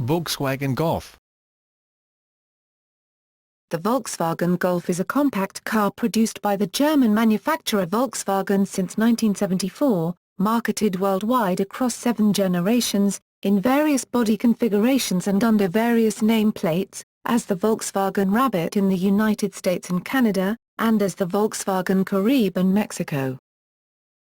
Volkswagen Golf. The Volkswagen Golf is a compact car produced by the German manufacturer Volkswagen since 1974, marketed worldwide across 7 generations, in various body configurations and under various nameplates, as the Volkswagen Rabbit in the United States and Canada, and as the Volkswagen Caribe in Mexico.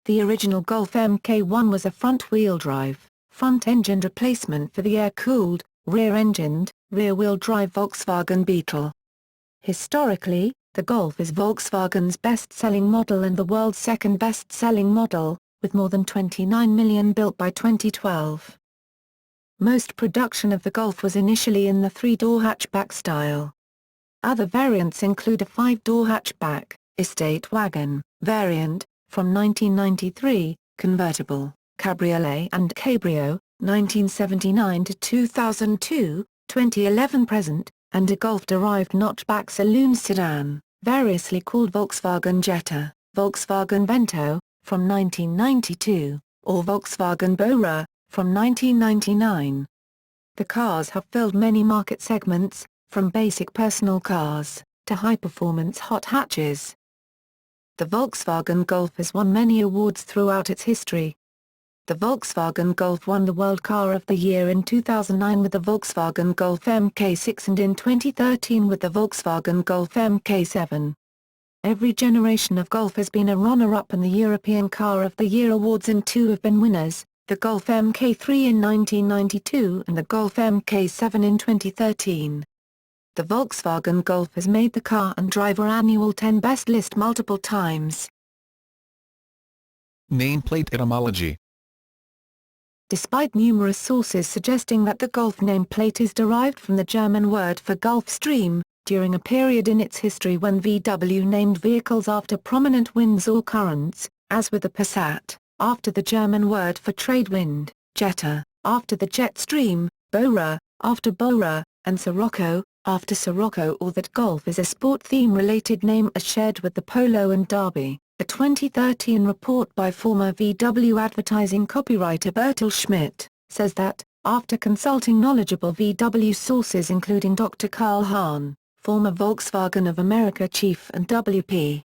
The original Golf Mk1 was a front-wheel drive, front-engined replacement for the air-cooled, rear-engined, rear-wheel drive Volkswagen Beetle. Historically, the Golf is Volkswagen's best-selling model and the world's second best-selling model, with more than 29 million built by 2012. Most production of the Golf was initially in the 3-door hatchback style. Other variants include a 5-door hatchback, estate wagon, variant, from 1993, convertible, cabriolet and cabrio, 1979 to 2002, 2011 present, and a Golf-derived notchback saloon sedan, variously called Volkswagen Jetta, Volkswagen Vento, from 1992, or Volkswagen Bora, from 1999. The cars have filled many market segments, from basic personal cars, to high-performance hot hatches. The Volkswagen Golf has won many awards throughout its history. The Volkswagen Golf won the World Car of the Year in 2009 with the Volkswagen Golf Mk6 and in 2013 with the Volkswagen Golf Mk7. Every generation of Golf has been a runner-up in the European Car of the Year awards and 2 have been winners, the Golf Mk3 in 1992 and the Golf Mk7 in 2013. The Volkswagen Golf has made the Car and Driver Annual 10 Best list multiple times. Nameplate etymology. Despite numerous sources suggesting that the Golf nameplate is derived from the German word for Gulf Stream, during a period in its history when VW named vehicles after prominent winds or currents, as with the Passat, after the German word for trade wind, Jetta, after the jet stream, Bora, after Bora, and Sirocco, after Sirocco, or that Golf is a sport theme-related name as shared with the Polo and Derby. A 2013 report by former VW advertising copywriter Bertil Schmidt, says that, after consulting knowledgeable VW sources including Dr. Karl Hahn, former Volkswagen of America chief and W.P.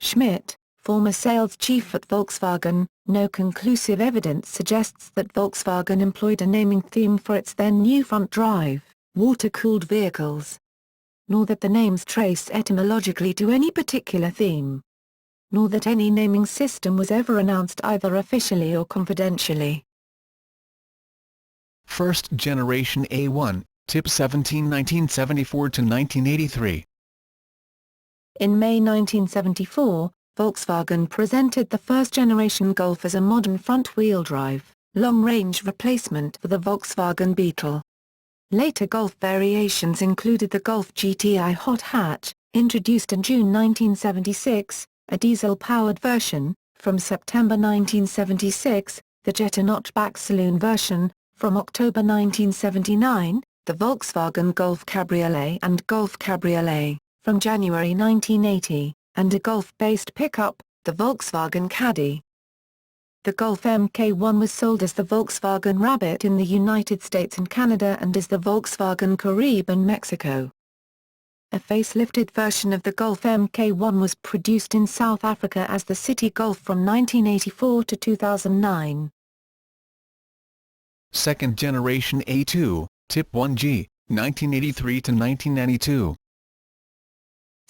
Schmidt, former sales chief at Volkswagen, no conclusive evidence suggests that Volkswagen employed a naming theme for its then new front-drive, water-cooled vehicles. Nor that the names trace etymologically to any particular theme. Nor that any naming system was ever announced either officially or confidentially. First generation A1, Tip 17 1974 to 1983. In May 1974, Volkswagen presented the first-generation Golf as a modern front-wheel drive, long-range replacement for the Volkswagen Beetle. Later Golf variations included the Golf GTI hot hatch, introduced in June 1976, a diesel-powered version, from September 1976, the Jetta notchback saloon version, from October 1979, the Volkswagen Golf Cabriolet and Golf Cabriolet, from January 1980, and a Golf-based pickup, the Volkswagen Caddy. The Golf Mk1 was sold as the Volkswagen Rabbit in the United States and Canada and as the Volkswagen Caribe in Mexico. A facelifted version of the Golf Mk1 was produced in South Africa as the City Golf from 1984 to 2009. Second generation A2, Tip 1G, 1983 to 1992.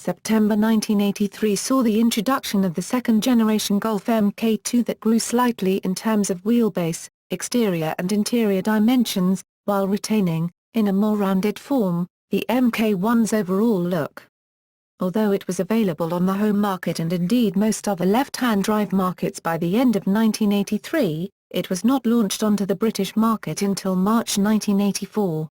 September 1983 saw the introduction of the second-generation Golf Mk2 that grew slightly in terms of wheelbase, exterior and interior dimensions, while retaining, in a more rounded form, the Mk1's overall look. Although it was available on the home market and indeed most other left-hand drive markets by the end of 1983, it was not launched onto the British market until March 1984.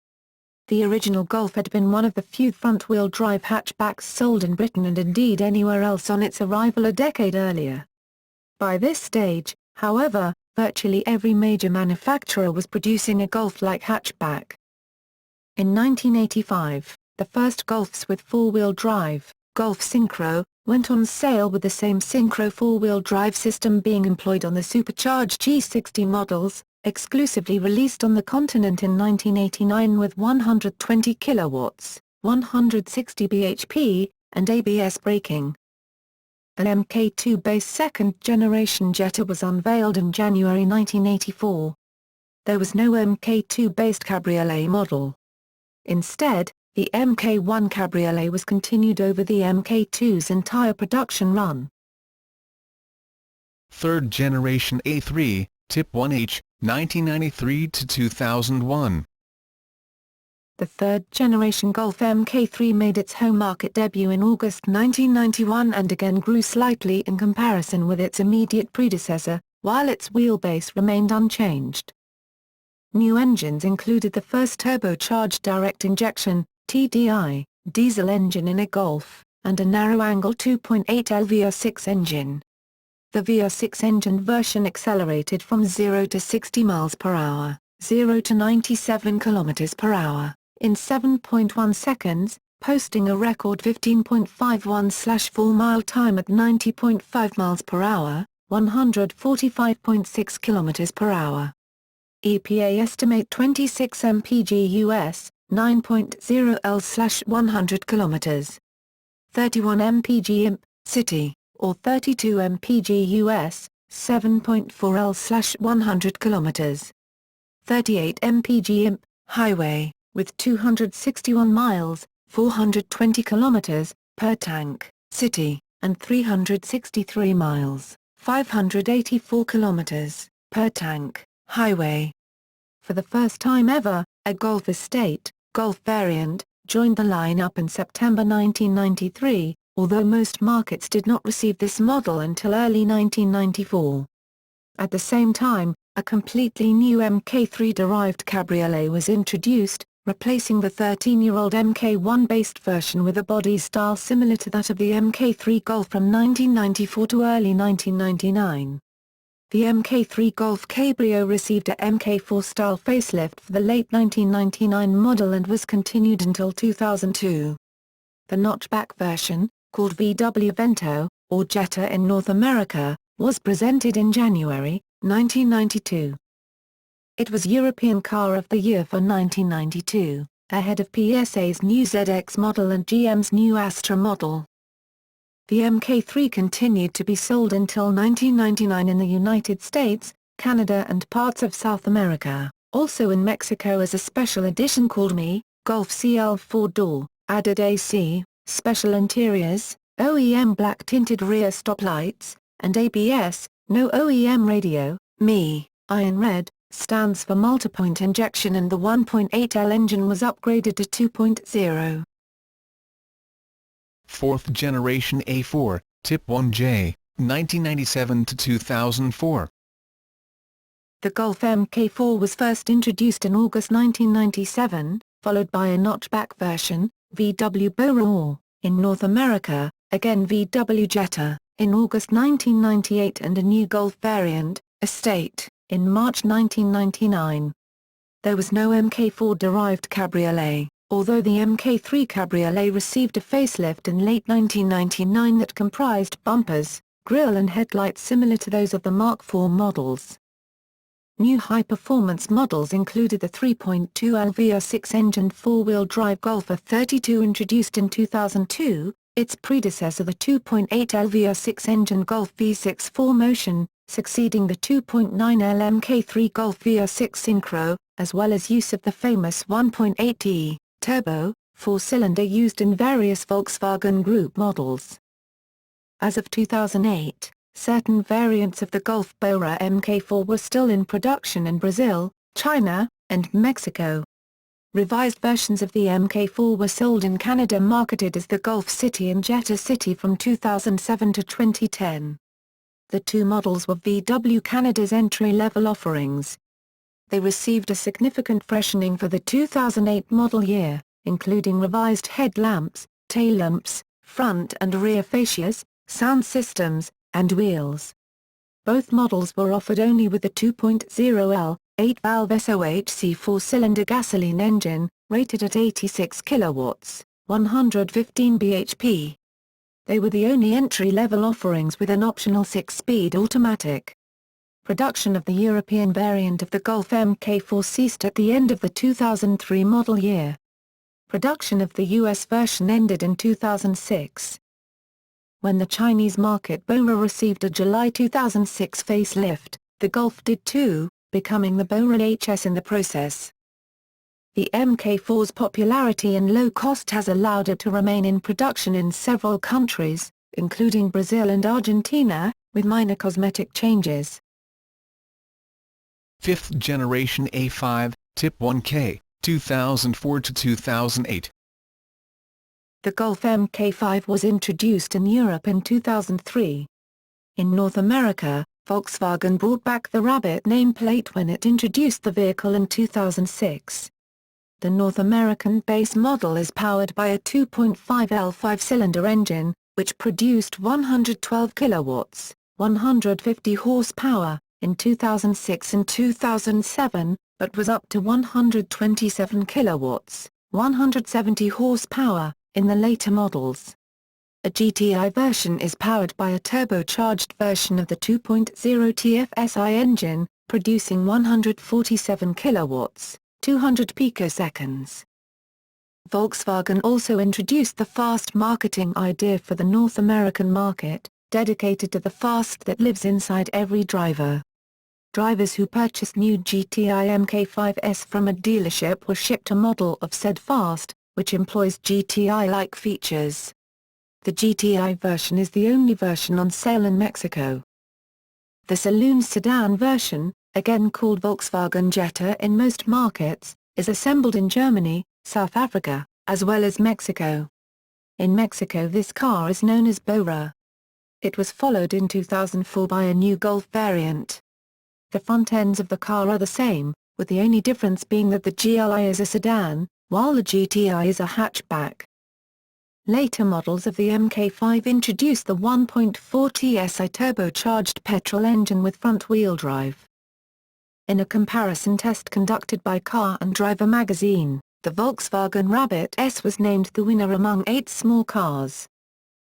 The original Golf had been one of the few front-wheel drive hatchbacks sold in Britain and indeed anywhere else on its arrival a decade earlier. By this stage, however, virtually every major manufacturer was producing a Golf-like hatchback. In 1985, the first Golfs with four-wheel drive, Golf Synchro, went on sale with the same Synchro four-wheel drive system being employed on the supercharged G60 models, exclusively released on the continent in 1989 with 120 kilowatts, 160 bhp, and ABS braking. An Mk2-based second-generation Jetta was unveiled in January 1984. There was no Mk2-based cabriolet model. Instead, the Mk1 cabriolet was continued over the Mk2's entire production run. Third generation A3, Tip 1H, 1993 to 2001. The third-generation Golf Mk3 made its home market debut in August 1991 and again grew slightly in comparison with its immediate predecessor, while its wheelbase remained unchanged. New engines included the first turbocharged direct injection (TDI) diesel engine in a Golf, and a narrow-angle 2.8L VR6 engine. The VR6 engine version accelerated from 0 to 60 miles per hour, 0 to 97 kilometers per hour, in 7.1 seconds, posting a record 15.51/4 mile time at 90.5 miles per hour, 145.6 kilometers per hour. EPA estimate 26 mpg US, 9.0 L/100 kilometers. 31 mpg imp, city, or 32 mpg US, 7.4 L/100 kilometers. 38 mpg imp, highway, with 261 miles, 420 kilometers, per tank, city, and 363 miles, 584 kilometers, per tank, highway. For the first time ever, a Golf Estate, Golf variant, joined the lineup in September 1993, although most markets did not receive this model until early 1994. At the same time, a completely new Mk3-derived cabriolet was introduced, replacing the 13-year-old Mk1-based version with a body style similar to that of the Mk3 Golf from 1994 to early 1999. The Mk3 Golf Cabrio received a Mk4-style facelift for the late 1999 model and was continued until 2002. The notchback version, called VW Vento, or Jetta in North America, was presented in January 1992. It was European Car of the Year for 1992, ahead of PSA's new ZX model and GM's new Astra model. The Mk3 continued to be sold until 1999 in the United States, Canada and parts of South America, also in Mexico as a special edition called Me, Golf CL 4-door, added AC, special interiors, OEM black-tinted rear stoplights, and ABS, no OEM radio. Me, iron red, stands for multipoint injection and the 1.8L engine was upgraded to 2.0. Fourth generation A4, Tip 1J, 1997 to 2004. The Golf Mk4 was first introduced in August 1997, followed by a notchback version, VW Bora, in North America, again VW Jetta, in August 1998 and a new Golf variant, Estate, in March 1999. There was no Mk4-derived cabriolet, although the Mk3 cabriolet received a facelift in late 1999 that comprised bumpers, grille and headlights similar to those of the Mark IV models. New high-performance models included the 3.2L VR6 engined four-wheel drive Golf R32 introduced in 2002, its predecessor the 2.8L VR6 engine Golf V6 4Motion, succeeding the 2.9L Mk3 Golf VR6 Synchro, as well as use of the famous 1.8T turbo four-cylinder used in various Volkswagen Group models. As of 2008, certain variants of the Golf Bora Mk4 were still in production in Brazil, China, and Mexico. Revised versions of the Mk4 were sold in Canada marketed as the Golf City and Jetta City from 2007 to 2010. The two models were VW Canada's entry-level offerings. They received a significant freshening for the 2008 model year, including revised headlamps, tail lamps, front and rear fascias, sound systems, and wheels. Both models were offered only with the 2.0L, 8-valve SOHC four-cylinder gasoline engine, rated at 86 kilowatts, 115 bhp. They were the only entry-level offerings with an optional 6-speed automatic. Production of the European variant of the Golf Mk4 ceased at the end of the 2003 model year. Production of the US version ended in 2006. When the Chinese market Bora received a July 2006 facelift, the Golf did too, becoming the Bora HS in the process. The Mk4's popularity and low cost has allowed it to remain in production in several countries, including Brazil and Argentina, with minor cosmetic changes. 5th generation A5, Tip 1K, 2004 to 2008. The Golf Mk5 was introduced in Europe in 2003. In North America, Volkswagen brought back the Rabbit nameplate when it introduced the vehicle in 2006. The North American base model is powered by a 2.5L 5-cylinder engine, which produced 112 kilowatts, 150 horsepower, in 2006 and 2007, but was up to 127 kilowatts, 170 horsepower, in the later models. A GTI version is powered by a turbocharged version of the 2.0 TFSI engine, producing 147 kilowatts, 200 picoseconds. Volkswagen also introduced the Fast marketing idea for the North American market, dedicated to the fast that lives inside every driver. Drivers who purchased new GTI Mk5s from a dealership were shipped a model of said fast, which employs GTI-like features. The GTI version is the only version on sale in Mexico. The saloon sedan version, again called Volkswagen Jetta in most markets, is assembled in Germany, South Africa, as well as Mexico. In Mexico this car is known as Bora. It was followed in 2004 by a new Golf variant. The front ends of the car are the same, with the only difference being that the GLI is a sedan, while the GTI is a hatchback. Later models of the Mk5 introduced the 1.4 TSI turbocharged petrol engine with front-wheel drive. In a comparison test conducted by Car and Driver magazine, the Volkswagen Rabbit S was named the winner among 8 small cars.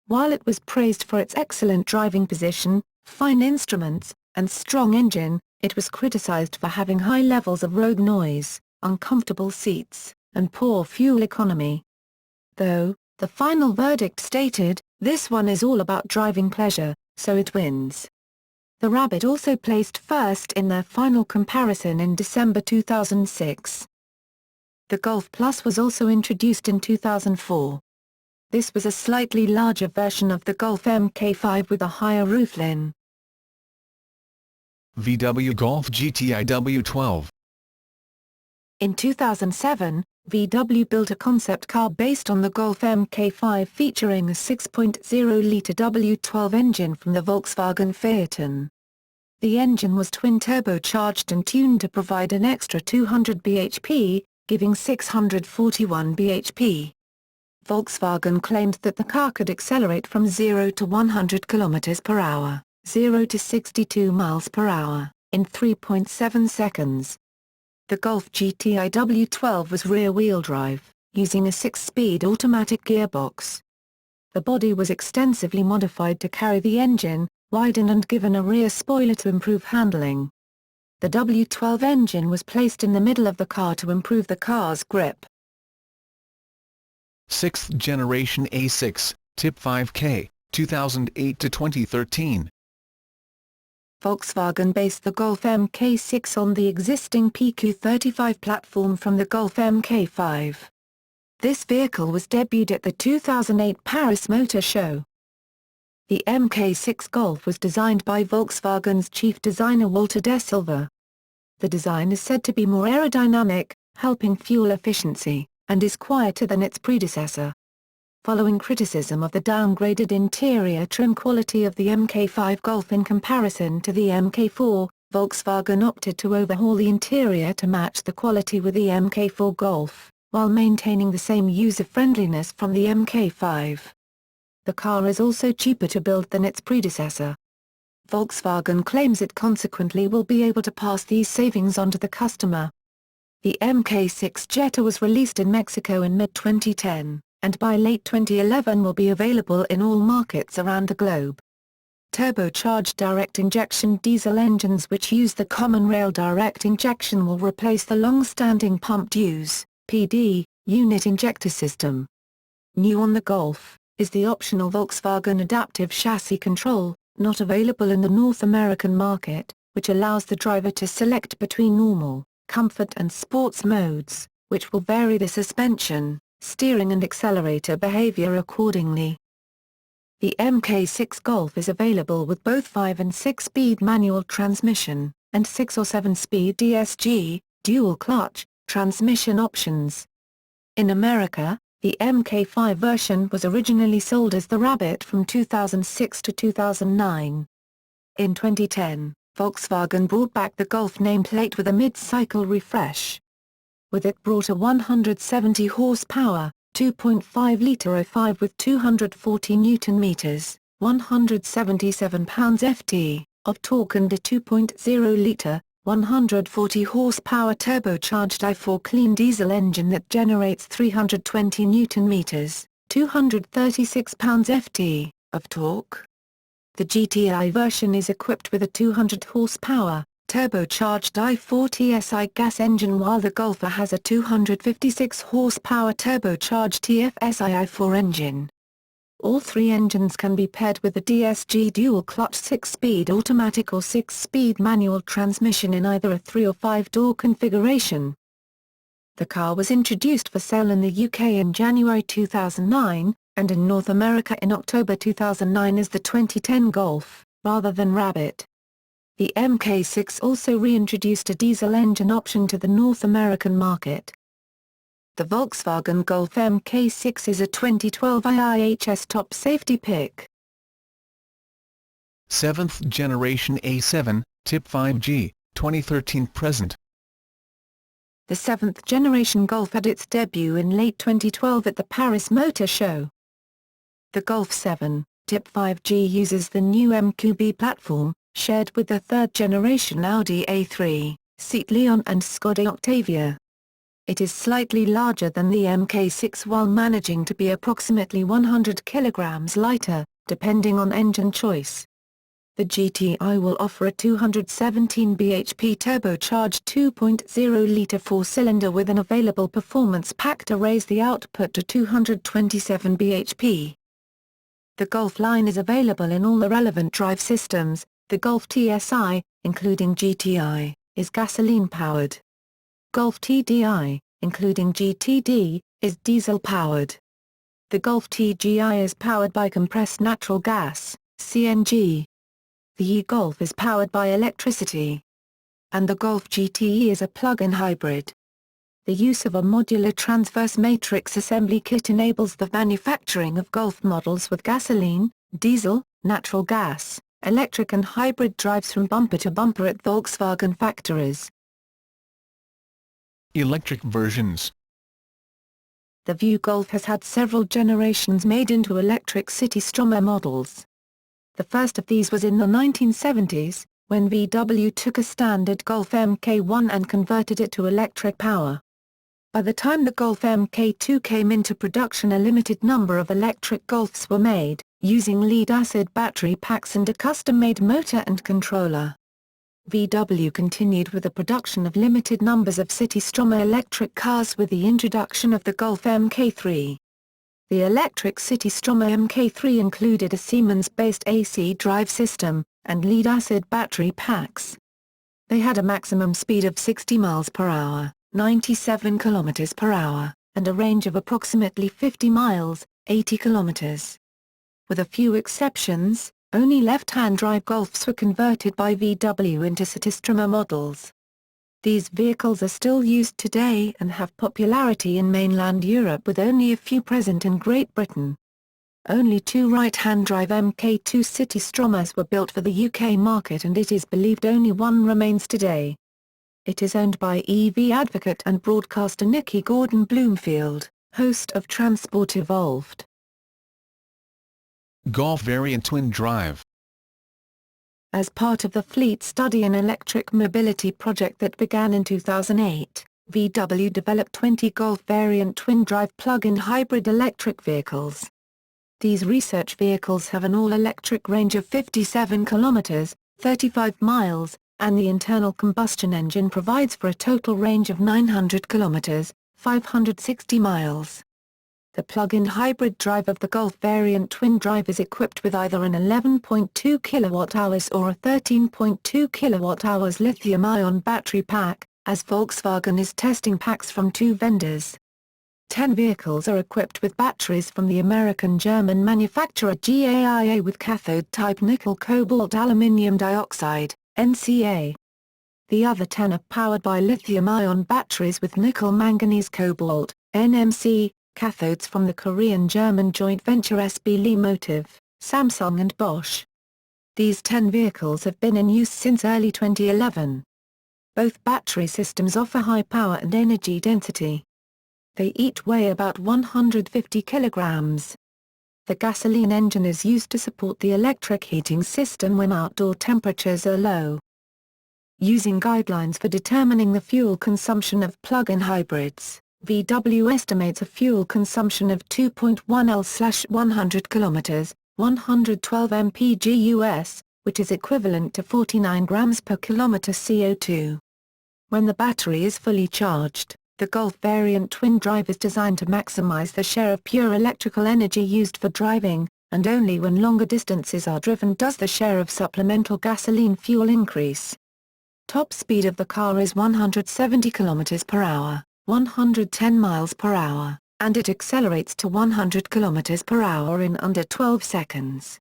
While it was praised for its excellent driving position, fine instruments, and strong engine, it was criticized for having high levels of road noise, uncomfortable seats, and poor fuel economy. Though, the final verdict stated, "This one is all about driving pleasure, so it wins." The Rabbit also placed first in their final comparison in December 2006. The Golf Plus was also introduced in 2004. This was a slightly larger version of the Golf Mk5 with a higher roofline. VW Golf GTI W12. In 2007, VW built a concept car based on the Golf Mk5 featuring a 6.0-litre W12 engine from the Volkswagen Phaeton. The engine was twin-turbocharged and tuned to provide an extra 200 bhp, giving 641 bhp. Volkswagen claimed that the car could accelerate from 0 to 100 km per hour, 0 to 62 miles per hour, in 3.7 seconds. The Golf GTI W12 was rear-wheel drive, using a 6-speed automatic gearbox. The body was extensively modified to carry the engine, widened and given a rear spoiler to improve handling. The W12 engine was placed in the middle of the car to improve the car's grip. 6th generation A6, Tip 5K, 2008 to 2013. Volkswagen based the Golf Mk6 on the existing PQ35 platform from the Golf Mk5. This vehicle was debuted at the 2008 Paris Motor Show. The Mk6 Golf was designed by Volkswagen's chief designer Walter de Silva. The design is said to be more aerodynamic, helping fuel efficiency, and is quieter than its predecessor. Following criticism of the downgraded interior trim quality of the Mk5 Golf in comparison to the Mk4, Volkswagen opted to overhaul the interior to match the quality with the Mk4 Golf, while maintaining the same user-friendliness from the Mk5. The car is also cheaper to build than its predecessor. Volkswagen claims it consequently will be able to pass these savings on to the customer. The Mk6 Jetta was released in Mexico in mid-2010, and by late 2011 will be available in all markets around the globe. turbocharged direct injection diesel engines which use the common rail direct injection will replace the long-standing pumped use (PD) unit injector system. New on the Golf is the optional Volkswagen Adaptive Chassis Control, not available in the North American market, which allows the driver to select between normal, comfort and sports modes, which will vary the suspension, steering and accelerator behavior accordingly. The MK6 Golf is available with both 5 and 6-speed manual transmission, and 6 or 7-speed DSG, dual clutch, transmission options. In America, the MK5 version was originally sold as the Rabbit from 2006 to 2009. In 2010, Volkswagen brought back the Golf nameplate with a mid-cycle refresh. With it brought a 170 horsepower, 2.5-litre 05 with 240 Nm, 177 pounds-ft, of torque and a 2.0-litre, 140 horsepower turbocharged i4 clean diesel engine that generates 320 Nm, 236 pounds-ft, of torque. The GTI version is equipped with a 200 horsepower, turbocharged i4 TSI gas engine while the Golfer has a 256 horsepower turbocharged TFSI i4 engine. All three engines can be paired with the DSG dual-clutch 6-speed automatic or 6-speed manual transmission in either a 3 or 5-door configuration. The car was introduced for sale in the UK in January 2009, and in North America in October 2009 as the 2010 Golf, rather than Rabbit. The MK6 also reintroduced a diesel engine option to the North American market. The Volkswagen Golf MK6 is a 2012 IIHS top safety pick. 7th generation A7, Tip 5G, 2013 present. The 7th generation Golf had its debut in late 2012 at the Paris Motor Show. The Golf 7, Tip 5G uses the new MQB platform, shared with the 3rd generation Audi A3, Seat Leon and Skoda Octavia. It is slightly larger than the MK6 while managing to be approximately 100 kilograms lighter, depending on engine choice. The GTI will offer a 217 bhp turbocharged 2.0-litre 4-cylinder with an available performance pack to raise the output to 227 bhp. The Golf line is available in all the relevant drive systems. The Golf TSI, including GTI, is gasoline-powered. Golf TDI, including GTD, is diesel-powered. The Golf TGI is powered by compressed natural gas, CNG. The e-Golf is powered by electricity. And the Golf GTE is a plug-in hybrid. The use of a modular transverse matrix assembly kit enables the manufacturing of Golf models with gasoline, diesel, natural gas, electric and hybrid drives from bumper to bumper at Volkswagen factories. Electric versions. The View Golf has had several generations made into electric city Stromer models. The first of these was in the 1970s, when VW took a standard Golf MK1 and converted it to electric power. By the time the Golf MK2 came into production, a limited number of electric Golfs were made, using lead-acid battery packs and a custom-made motor and controller. VW continued with the production of limited numbers of city Stromer electric cars with the introduction of the Golf MK3. The electric city Stromer MK3 included a Siemens-based AC drive system, and lead-acid battery packs. They had a maximum speed of 60 miles per hour, 97 kilometers per hour, and a range of approximately 50 miles, 80 kilometers. With a few exceptions, only left-hand drive Golfs were converted by VW into city Stromer models. These vehicles are still used today and have popularity in mainland Europe with only a few present in Great Britain. Only 2 right-hand drive MK2 city Stromers were built for the UK market and it is believed only one remains today. It is owned by EV advocate and broadcaster Nicky Gordon-Bloomfield, host of Transport Evolved. Golf variant twin drive. As part of the Fleet Study and Electric Mobility project that began in 2008, VW developed 20 Golf variant twin drive plug-in hybrid electric vehicles. These research vehicles have an all-electric range of 57 kilometers, 35 miles, and the internal combustion engine provides for a total range of 900 kilometers, 560 miles. The plug-in hybrid drive of the Golf variant twin drive is equipped with either an 11.2 kWh or a 13.2 kWh lithium-ion battery pack, as Volkswagen is testing packs from 2 vendors. 10 vehicles are equipped with batteries from the American-German manufacturer GAIA with cathode-type nickel-cobalt-aluminium dioxide, NCA. The other 10 are powered by lithium-ion batteries with nickel-manganese-cobalt, NMC, cathodes from the Korean-German joint venture SB Lemotive, Samsung and Bosch. These 10 vehicles have been in use since early 2011. Both battery systems offer high power and energy density. They each weigh about 150 kilograms. The gasoline engine is used to support the electric heating system when outdoor temperatures are low. Using guidelines for determining the fuel consumption of plug-in hybrids, VW estimates a fuel consumption of 2.1 L/100 km, 112 mpg US, which is equivalent to 49 grams per kilometer CO2. When the battery is fully charged, the Golf variant twin drive is designed to maximize the share of pure electrical energy used for driving, and only when longer distances are driven does the share of supplemental gasoline fuel increase. Top speed of the car is 170 km per hour, 110 miles per hour, and it accelerates to 100 km per hour in under 12 seconds.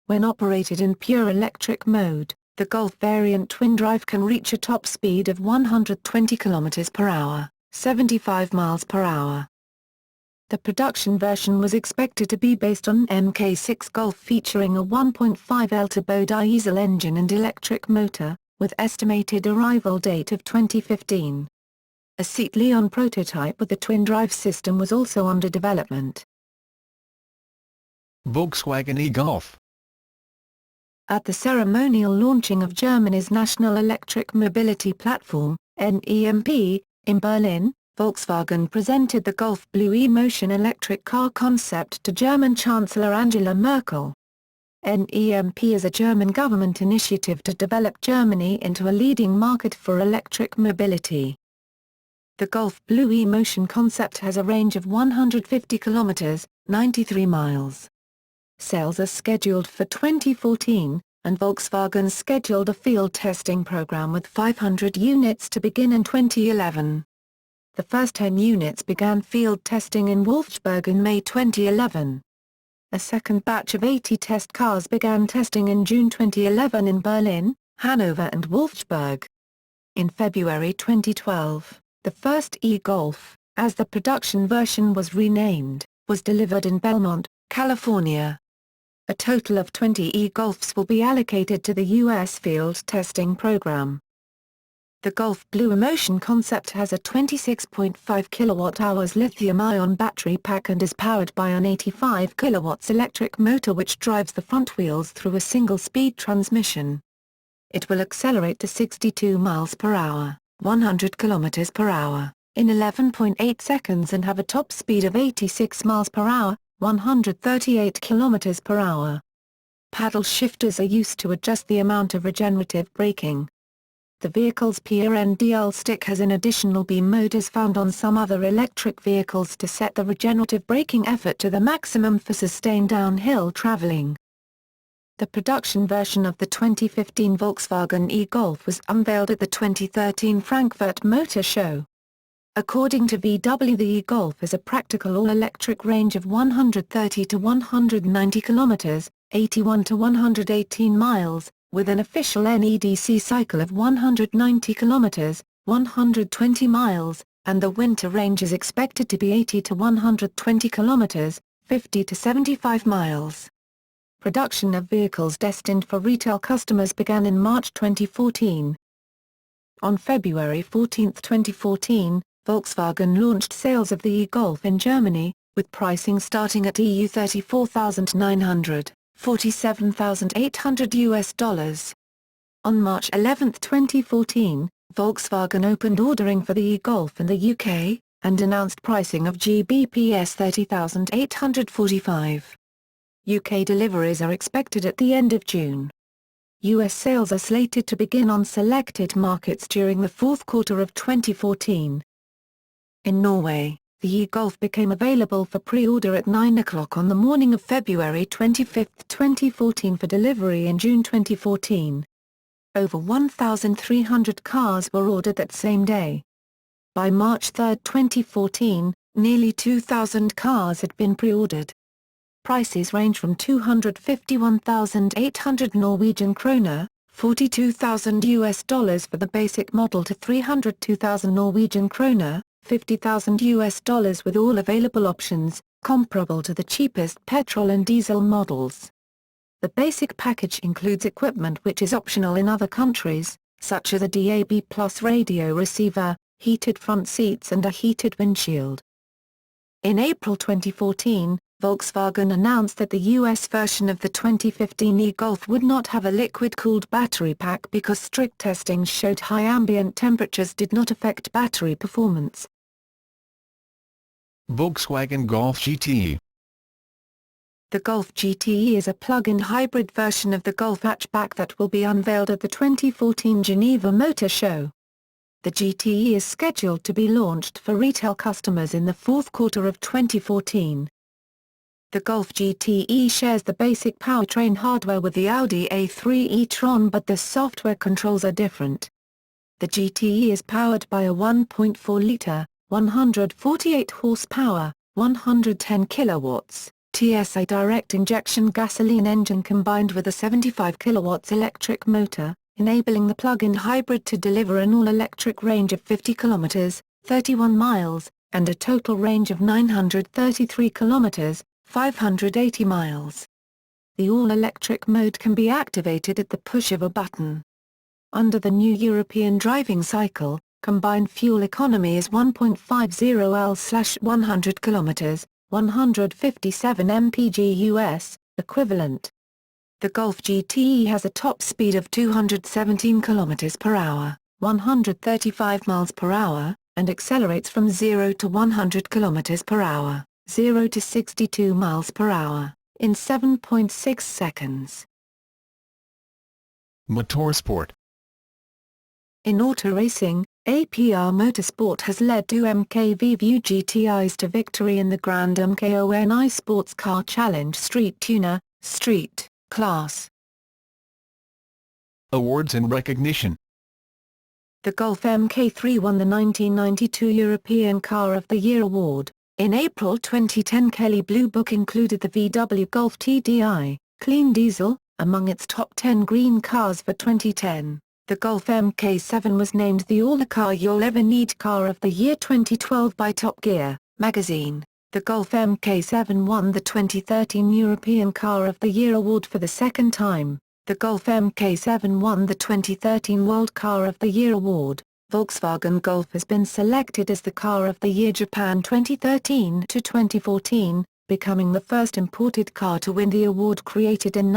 When operated in pure electric mode, the Golf variant twin drive can reach a top speed of 120 km per hour, 75 miles per hour. The production version was expected to be based on Mk6 Golf featuring a 1.5L turbo diesel engine and electric motor, with estimated arrival date of 2015. A Seat Leon prototype with the twin drive system was also under development. Volkswagen e-Golf. At the ceremonial launching of Germany's National Electric Mobility Platform, NEMP, in Berlin, Volkswagen presented the Golf Blue e-motion electric car concept to German Chancellor Angela Merkel. NEMP is a German government initiative to develop Germany into a leading market for electric mobility. The Golf Blue e-motion concept has a range of 150 kilometers, 93 miles. Sales are scheduled for 2014, and Volkswagen scheduled a field testing program with 500 units to begin in 2011. The first 10 units began field testing in Wolfsburg in May 2011. A second batch of 80 test cars began testing in June 2011 in Berlin, Hanover and Wolfsburg. In February 2012, the first e-Golf, as the production version was renamed, was delivered in Belmont, California. A total of 20 e-Golfs will be allocated to the U.S. field testing program. The Golf Blue e-motion concept has a 26.5 kWh lithium-ion battery pack and is powered by an 85 kW electric motor which drives the front wheels through a single-speed transmission. It will accelerate to 62 miles per hour, 100 km per hour, in 11.8 seconds and have a top speed of 86 miles per hour, 138 km per hour. Paddle shifters are used to adjust the amount of regenerative braking. The vehicle's PRNDL stick has an additional beam mode as found on some other electric vehicles to set the regenerative braking effort to the maximum for sustained downhill traveling. The production version of the 2015 Volkswagen e-Golf was unveiled at the 2013 Frankfurt Motor Show. According to VW, the e-Golf is a practical all-electric range of 130 to 190 kilometers, 81 to 118 miles, with an official NEDC cycle of 190 kilometers, 120 miles, and the winter range is expected to be 80 to 120 kilometers, 50 to 75 miles. Production of vehicles destined for retail customers began in March 2014. On February 14, 2014, Volkswagen launched sales of the e-Golf in Germany, with pricing starting at EU $34,900, $47,800. On March 11, 2014, Volkswagen opened ordering for the e-Golf in the UK, and announced pricing of GBP 30,845. UK deliveries are expected at the end of June. US sales are slated to begin on selected markets during the fourth quarter of 2014. In Norway, the e-Golf became available for pre-order at 9 o'clock on the morning of February 25, 2014 for delivery in June 2014. Over 1,300 cars were ordered that same day. By March 3, 2014, nearly 2,000 cars had been pre-ordered. Prices range from 251,800 Norwegian kroner, $42,000 for the basic model to 302,000 Norwegian kroner, $50,000 with all available options, comparable to the cheapest petrol and diesel models. The basic package includes equipment which is optional in other countries, such as a DAB+ radio receiver, heated front seats and a heated windshield. In April 2014, Volkswagen announced that the US version of the 2015 e-Golf would not have a liquid-cooled battery pack because strict testing showed high ambient temperatures did not affect battery performance. Volkswagen Golf GTE. The Golf GTE is a plug-in hybrid version of the Golf hatchback that will be unveiled at the 2014 Geneva Motor Show. The GTE is scheduled to be launched for retail customers in the fourth quarter of 2014. The Golf GTE shares the basic powertrain hardware with the Audi A3 e-tron, but the software controls are different. The GTE is powered by a 1.4-litre, 148 horsepower, 110 kilowatts, TSI direct injection gasoline engine combined with a 75 kilowatts electric motor, enabling the plug-in hybrid to deliver an all-electric range of 50 kilometers, 31 miles, and a total range of 933 kilometers, 580 miles. The all-electric mode can be activated at the push of a button. Under the new European driving cycle, combined fuel economy is 1.50 L/100 km, 157 mpg US, equivalent. The Golf GTE has a top speed of 217 km per hour, 135 miles per hour, and accelerates from 0 to 100 km per hour, 0 to 62 miles per hour, in 7.6 seconds. Motorsport. In auto racing, APR Motorsport has led two MKV GTIs to victory in the Grand MKONI Sports Car Challenge Street Tuner, Street class. Awards and recognition. The Golf MK3 won the 1992 European Car of the Year award. In April 2010, Kelley Blue Book included the VW Golf TDI, Clean Diesel, among its top 10 green cars for 2010. The Golf MK7 was named the All the Car You'll Ever Need Car of the Year 2012 by Top Gear magazine. The Golf MK7 won the 2013 European Car of the Year award for the second time. The Golf MK7 won the 2013 World Car of the Year award. Volkswagen Golf has been selected as the Car of the Year Japan 2013 to 2014, becoming the first imported car to win the award created in